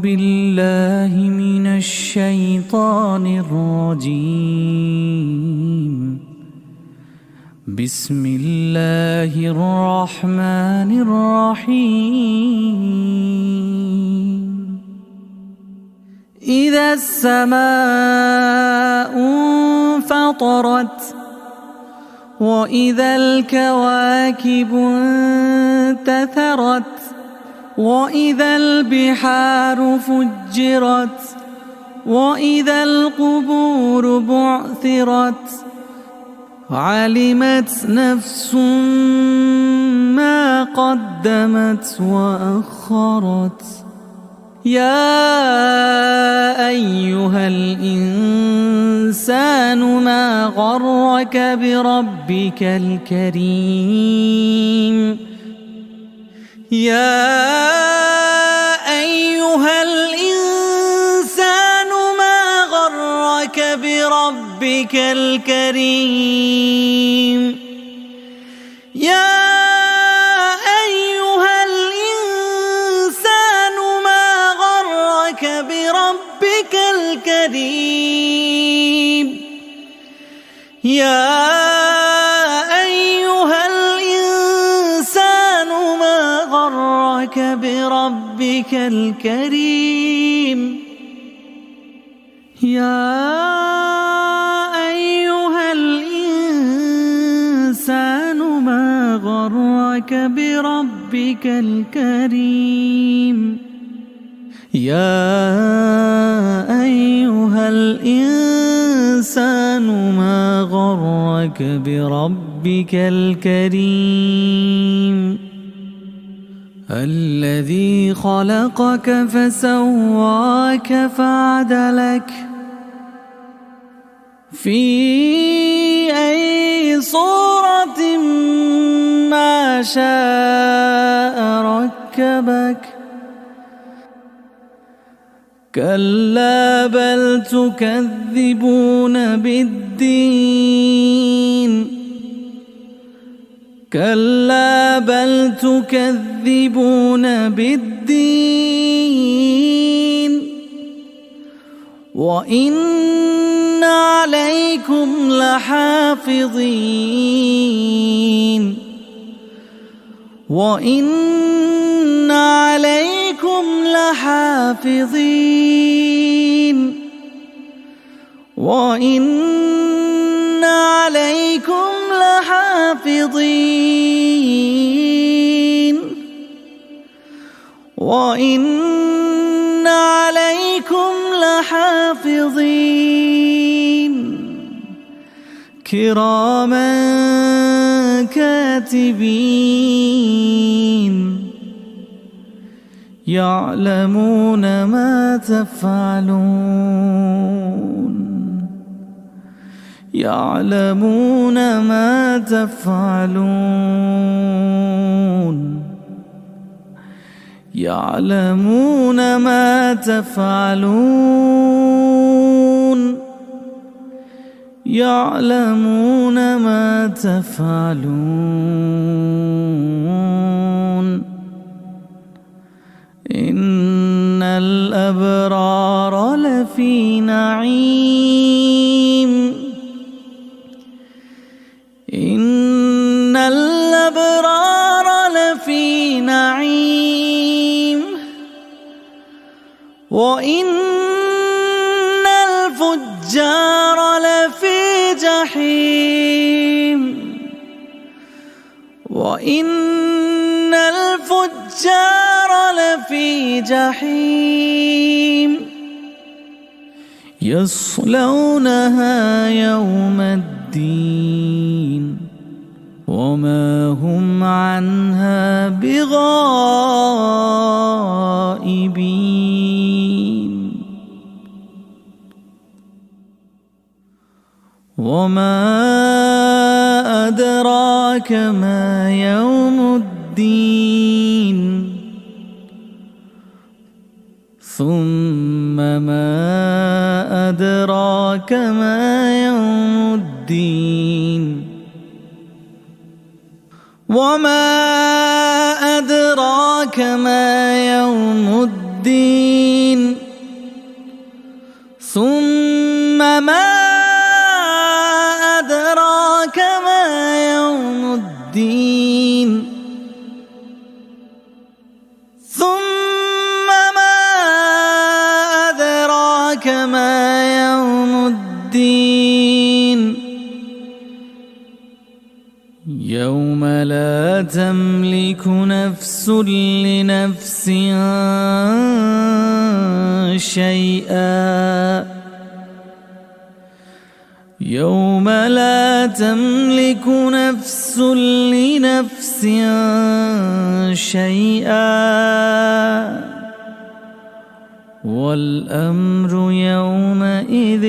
بالله من الشيطان الرجيم. بسم الله الرحمن الرحيم. إذا السماء انفطرت وإذا الكواكب انتثرت وإذا البحار فجرت وإذا القبور بعثرت علمت نفس ما قدمت وأخرت. يا أيها الإنسان ما غرك بربك الكريم. يا أيها الإنسان ما غرك بربك الكريم. يا أيها الإنسان ما غرك بربك الكريم. يا أيها الإنسان ما غرك بربك الكريم. يا أيها الإنسان ما غرك بربك الكريم. يا أيها الإنسان ما غرك بربك الكريم. الذي خلقك فسواك فعدلك في أي صورة ما شاء ركبك. كلا بل تكذبون بالدين. كلا بل تكذبون بالدين وإن عليكم لحافظين. وإن عليكم لحافظين. وإن عليكم لحافظين. وإن عليكم لحافظين كراما كاتبين يعلمون ما تفعلون. يعلمون ما تفعلون. يعلمون ما تفعلون. يعلمون ما تفعلون. إن الأبرار لفي نعيم. إن الأبرار لفي نعيم وإن الفجار لفي جحيم. وإن الفجار لفي جحيم يصلونها يوم الدين وما هم عنها بغائبين. وما أدراك ما يوم الدين. ثم ما أدراك ما يوم الدين. وما أدراك ما يوم الدين. الدين ثم ما أدراك ما يوم الدين يوم لا تملك نفس لنفس شيئا يوم لا تملك نفس لنفس شيئا والأمر يومئذ